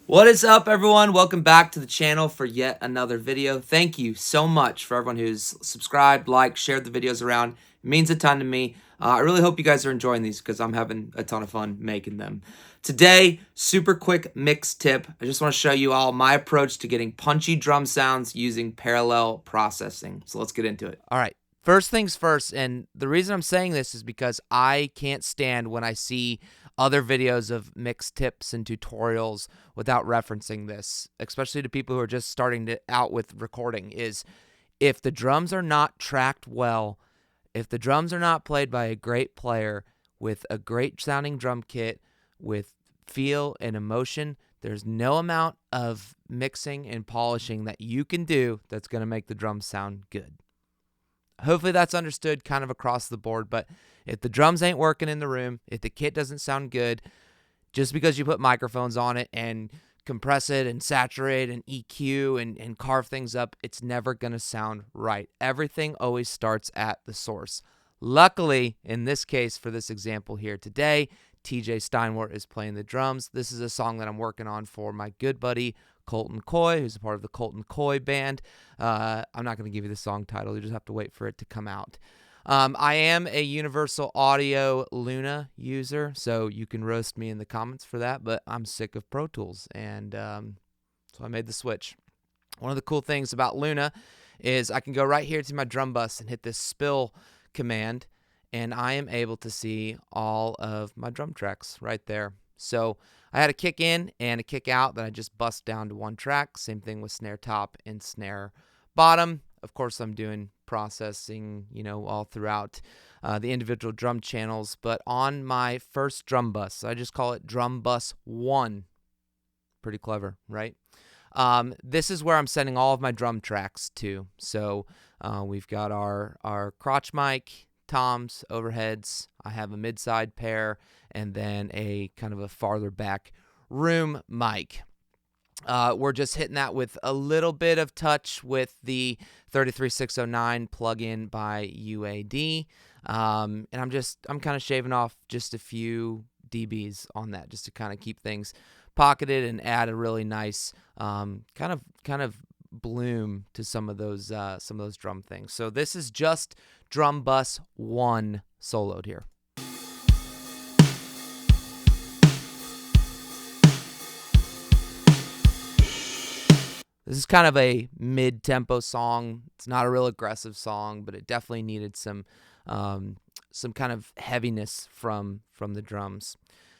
What is up, everyone? Welcome back to the channel for yet another video. Thank you so much for everyone who's subscribed, liked, shared the videos around. It means a ton to me. I really hope you guys are enjoying these because I'm having a ton of fun making them. Today, super quick mix tip. I just want to show you all my approach to getting punchy drum sounds using parallel processing. So let's get into it. All right. First things first, and the reason I'm saying this is because I can't stand when I see other videos of mix tips and tutorials without referencing this, especially to people who are just starting out with recording, is if the drums are not tracked well, if the drums are not played by a great player with a great sounding drum kit, with feel and emotion, there's no amount of mixing and polishing that you can do that's going to make the drums sound good. Hopefully that's understood kind of across the board, but if the drums ain't working in the room, if the kit doesn't sound good, just because you put microphones on it and compress it and saturate and EQ and carve things up, it's never going to sound right. Everything always starts at the source. Luckily, in this case, for this example here today, TJ Steinwart is playing the drums. This is a song that I'm working on for my good buddy Colton Coy, who's a part of the Colton Coy band. I'm not going to give you the song title. You just have to wait for it to come out. I am a Universal Audio Luna user, so you can roast me in the comments for that, but I'm sick of Pro Tools, and so I made the switch. One of the cool things about Luna is I can go right here to my drum bus and hit this spill command, and I am able to see all of my drum tracks right there. So I had a kick in and a kick out that I just bust down to one track. Same thing with snare top and snare bottom. Of course, I'm doing processing, all throughout the individual drum channels. But on my first drum bus, I just call it drum bus 1. Pretty clever, right? This is where I'm sending all of my drum tracks to. So we've got our crotch mic, toms, overheads. I have a mid-side pair, and then a kind of a farther back room mic. We're just hitting that with a little bit of touch with the 33609 plugin by UAD. And I'm kind of shaving off just a few dBs on that just to kind of keep things pocketed and add a really nice kind of bloom to some of those drum things. So this is just drum bus 1 soloed here. This is kind of a mid-tempo song. It's not a real aggressive song, but it definitely needed some kind of heaviness from the drums.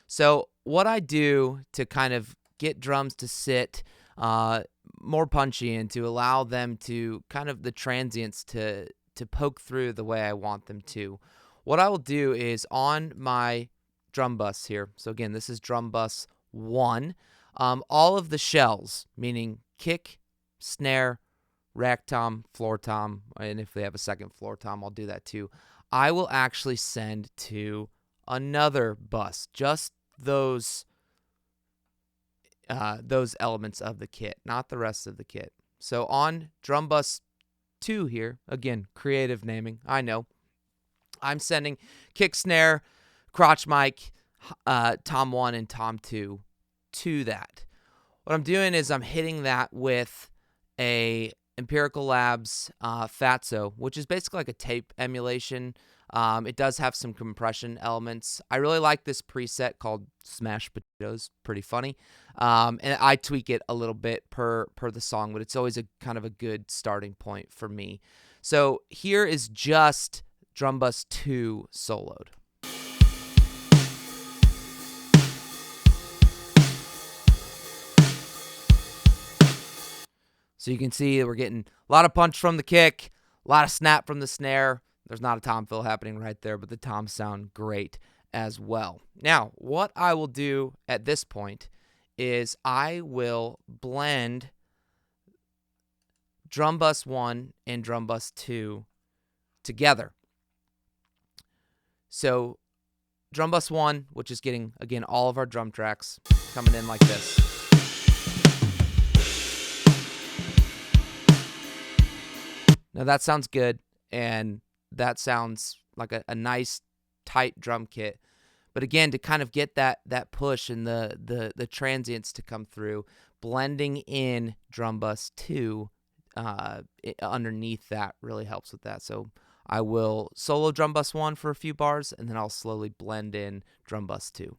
So what I do to kind of get drums to sit more punchy and to allow them to kind of the transients to poke through the way I want them to, what I will do is on my drum bus here. So again, this is drum bus 1. All of the shells, meaning kick, snare, rack tom, floor tom, and if they have a second floor tom, I'll do that too. I will actually send to another bus, just those elements of the kit, not the rest of the kit. So on drum bus 2 here, again, creative naming, I know, I'm sending kick, snare, crotch mic, tom 1 and tom 2 to that. What I'm doing is I'm hitting that with a Empirical Labs Fatso, which is basically like a tape emulation. It does have some compression elements. I really like this preset called Smash Potatoes. Pretty funny. And I tweak it a little bit per the song, but it's always a kind of a good starting point for me. So here is just drum bus 2 soloed. So you can see that we're getting a lot of punch from the kick, a lot of snap from the snare. There's not a tom fill happening right there, but the toms sound great as well. Now, what I will do at this point is I will blend drum bus 1 and drum bus 2 together. So drum bus 1, which is getting, again, all of our drum tracks coming in like this. Now that sounds good, and that sounds like a nice, tight drum kit. But again, to kind of get that push and the transients to come through, blending in drum bus 2 underneath that really helps with that. So I will solo drum bus 1 for a few bars, and then I'll slowly blend in drum bus 2.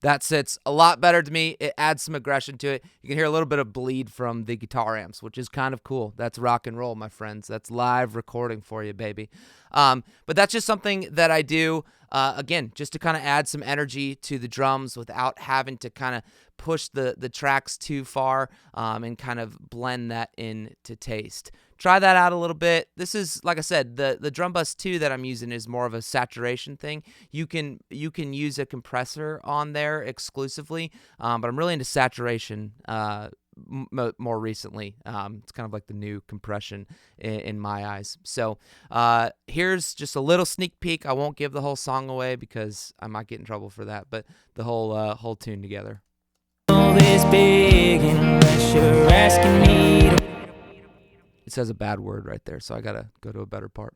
That sits a lot better to me. It adds some aggression to it. You can hear a little bit of bleed from the guitar amps, which is kind of cool. That's rock and roll, my friends. That's live recording for you, baby. But that's just something that I do, again, just to kind of add some energy to the drums without having to kind of push the tracks too far, and kind of blend that into taste. Try that out a little bit. This is, like I said, the drum bus 2 that I'm using is more of a saturation thing. You can use a compressor on there exclusively, but I'm really into saturation more recently. It's kind of like the new compression in my eyes. So here's just a little sneak peek. I won't give the whole song away because I might get in trouble for that, but the whole tune together. This big unless you're asking me to. It says a bad word right there, so I gotta go to a better part.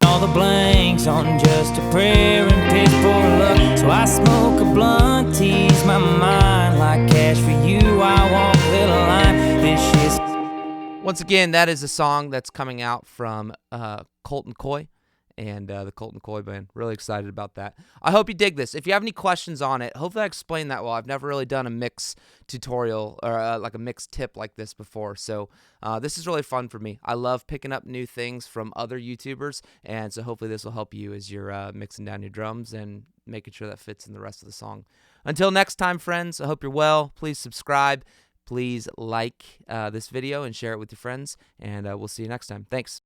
All the blanks on just a prayer and pitch for luck. So I smoke a blunt, tease my mind like cash for you. I walk the line. This shit's. Once again, that is a song that's coming out from Colton Coy and the Colton Coy Band. Really excited about that. I hope you dig this. If you have any questions on it, hopefully I explained that well. I've never really done a mix tutorial or like a mix tip like this before, so this is really fun for me. I love picking up new things from other YouTubers, and so hopefully this will help you as you're mixing down your drums and making sure that fits in the rest of the song. Until next time, friends, I hope you're well. Please subscribe. Please like this video and share it with your friends, and we'll see you next time. Thanks.